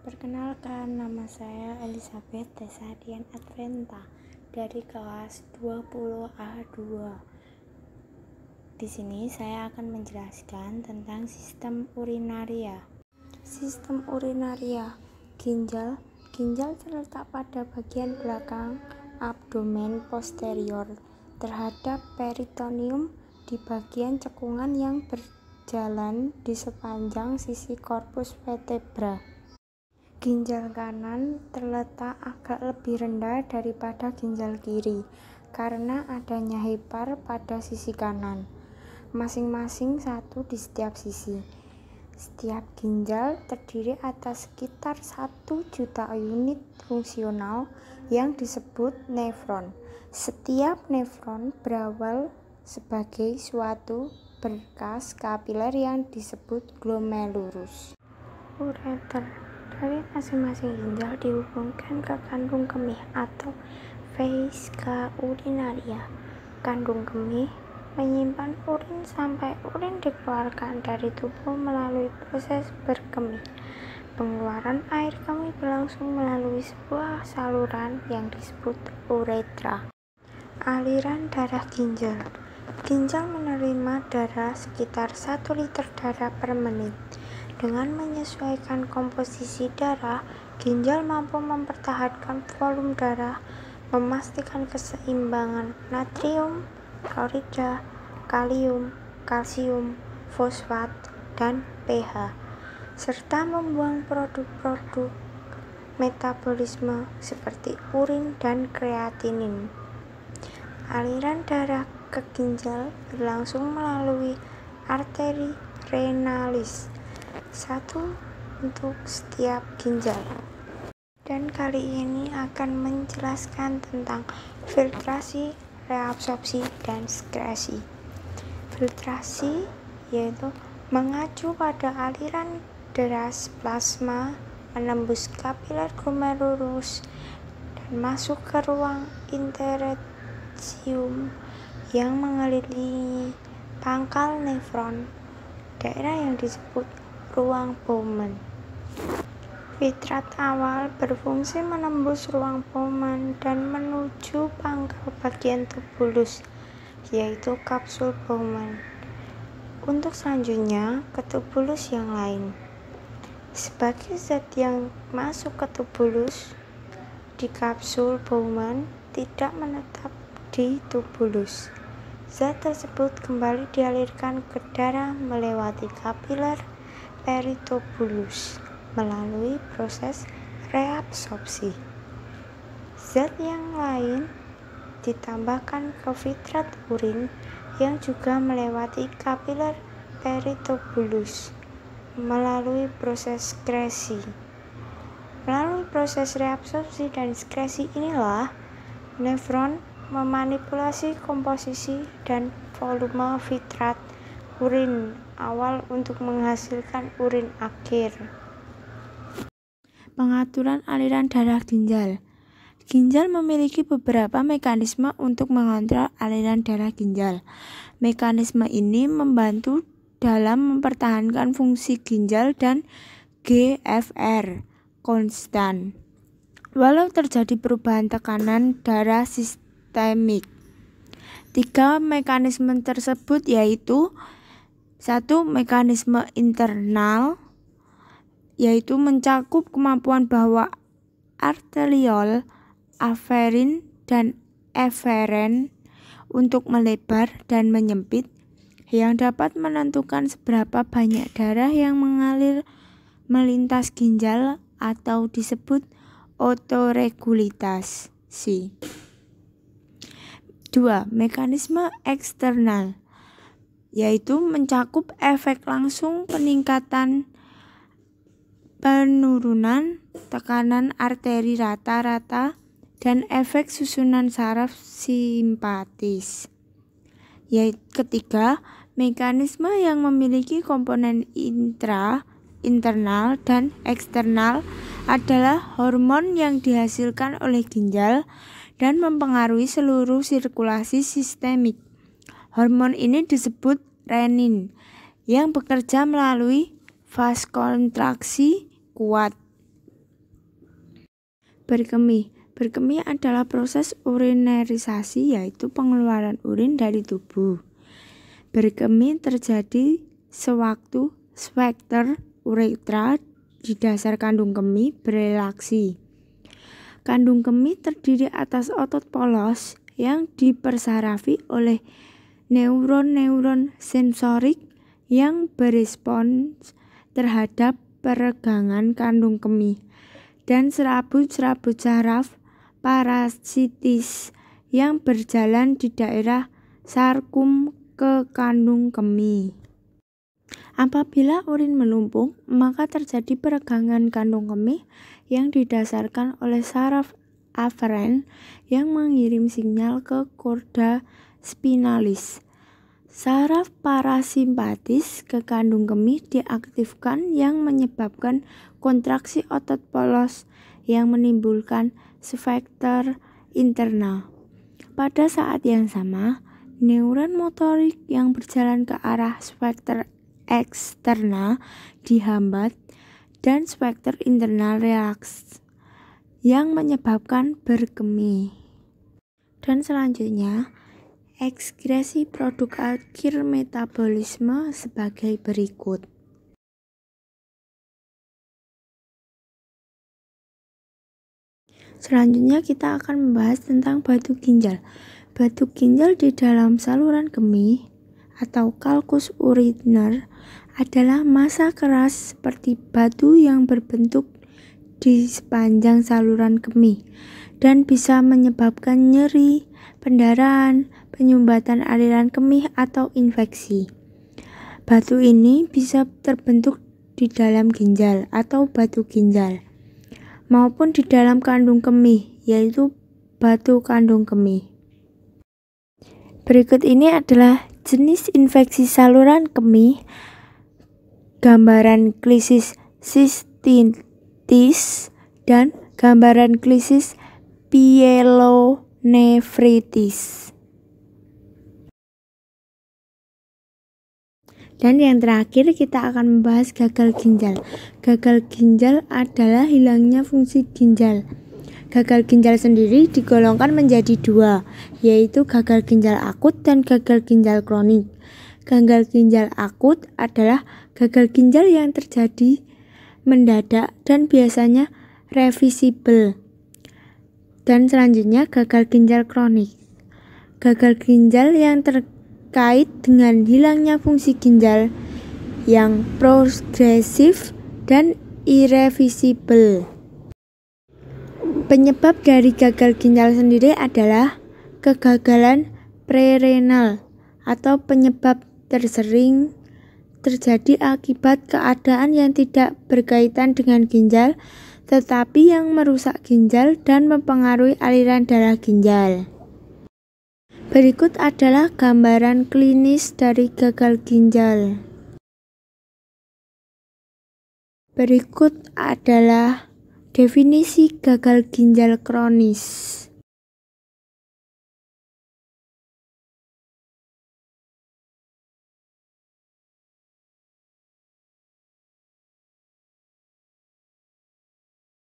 Perkenalkan, nama saya Elizabeth Desadian Adventa dari kelas 20A2. Di sini saya akan menjelaskan tentang sistem urinaria. Sistem urinaria, ginjal terletak pada bagian belakang abdomen posterior terhadap peritoneum di bagian cekungan yang berjalan di sepanjang sisi korpus vertebra. Ginjal kanan terletak agak lebih rendah daripada ginjal kiri karena adanya hepar pada sisi kanan, masing-masing satu di setiap sisi. Setiap ginjal terdiri atas sekitar 1 juta unit fungsional yang disebut nefron. Setiap nefron berawal sebagai suatu berkas kapiler yang disebut glomerulus. Ureter dari masing-masing ginjal dihubungkan ke kandung kemih atau vesika urinaria. Kandung kemih menyimpan urin sampai urin dikeluarkan dari tubuh melalui proses berkemih. Pengeluaran air kemih berlangsung melalui sebuah saluran yang disebut uretra. Aliran darah ginjal. Ginjal menerima darah sekitar 1 liter darah per menit. Dengan menyesuaikan komposisi darah, ginjal mampu mempertahankan volume darah, memastikan keseimbangan natrium, klorida, kalium, kalsium, fosfat, dan pH, serta membuang produk-produk metabolisme seperti urin dan kreatinin. Aliran darah ke ginjal berlangsung melalui arteri renalis, satu untuk setiap ginjal. Dan kali ini akan menjelaskan tentang filtrasi, reabsorpsi, dan sekresi. Filtrasi yaitu mengacu pada aliran deras plasma menembus kapiler glomerulus dan masuk ke ruang interstisium yang mengelilingi pangkal nefron, daerah yang disebut ruang Bowman. Filtrat awal berfungsi menembus ruang Bowman dan menuju pangkal bagian tubulus, yaitu kapsul Bowman. Untuk selanjutnya ke tubulus yang lain. Sebagai zat yang masuk ke tubulus di kapsul Bowman tidak menetap di tubulus. Zat tersebut kembali dialirkan ke darah melewati kapiler peritubulus melalui proses reabsorpsi. Zat yang lain ditambahkan ke filtrat urin yang juga melewati kapiler peritubulus melalui proses sekresi. Melalui proses reabsorpsi dan sekresi inilah nefron memanipulasi komposisi dan volume filtrat urin awal untuk menghasilkan urin akhir. Pengaturan aliran darah ginjal. Ginjal memiliki beberapa mekanisme untuk mengontrol aliran darah ginjal. Mekanisme ini membantu dalam mempertahankan fungsi ginjal dan GFR konstan walau terjadi perubahan tekanan darah sistemik. 3 mekanisme tersebut yaitu 1. Mekanisme internal, yaitu mencakup kemampuan bahwa arteriol, aferin, dan eferen untuk melebar dan menyempit, yang dapat menentukan seberapa banyak darah yang mengalir melintas ginjal atau disebut otoregulasi. 2. Mekanisme eksternal, yaitu mencakup efek langsung peningkatan penurunan tekanan arteri rata-rata dan efek susunan saraf simpatis. Ketiga, mekanisme yang memiliki komponen internal dan eksternal adalah hormon yang dihasilkan oleh ginjal dan mempengaruhi seluruh sirkulasi sistemik. Hormon ini disebut renin, yang bekerja melalui vaskontraksi kuat Berkemih. Berkemih adalah proses urinerisasi, yaitu pengeluaran urin dari tubuh. Berkemih terjadi sewaktu sphincter uretra di dasar kandung kemih berelaksi. Kandung kemih terdiri atas otot polos yang dipersarafi oleh neuron-neuron sensorik yang berespons terhadap peregangan kandung kemih, dan serabut-serabut saraf parasitis yang berjalan di daerah sarkum ke kandung kemih. Apabila urin melumpuk, maka terjadi peregangan kandung kemih yang didasarkan oleh saraf aferen yang mengirim sinyal ke korda spinalis. Saraf parasimpatis ke kandung kemih diaktifkan yang menyebabkan kontraksi otot polos yang menimbulkan sphincter internal. Pada saat yang sama, neuron motorik yang berjalan ke arah sphincter eksternal dihambat dan sphincter internal relaks yang menyebabkan berkemih. Dan selanjutnya, ekskresi produk akhir metabolisme sebagai berikut. Selanjutnya kita akan membahas tentang batu ginjal. Batu ginjal di dalam saluran kemih atau kalkus uriner adalah massa keras seperti batu yang berbentuk di sepanjang saluran kemih dan bisa menyebabkan nyeri, pendarahan, penyumbatan aliran kemih atau infeksi. Batu ini bisa terbentuk di dalam ginjal atau batu ginjal maupun di dalam kandung kemih, yaitu batu kandung kemih. Berikut ini adalah jenis infeksi saluran kemih, gambaran klisis sistitis, dan gambaran klisis pyelonefritis. Dan yang terakhir kita akan membahas gagal ginjal. Gagal ginjal adalah hilangnya fungsi ginjal. Gagal ginjal sendiri digolongkan menjadi dua, yaitu gagal ginjal akut dan gagal ginjal kronik. Gagal ginjal akut adalah gagal ginjal yang terjadi mendadak dan biasanya reversibel. Dan selanjutnya gagal ginjal kronik. Gagal ginjal yang terkait dengan hilangnya fungsi ginjal yang progresif dan irreversibel. Penyebab dari gagal ginjal sendiri adalah kegagalan prerenal atau penyebab tersering terjadi akibat keadaan yang tidak berkaitan dengan ginjal tetapi yang merusak ginjal dan mempengaruhi aliran darah ginjal. Berikut adalah gambaran klinis dari gagal ginjal. Berikut adalah definisi gagal ginjal kronis.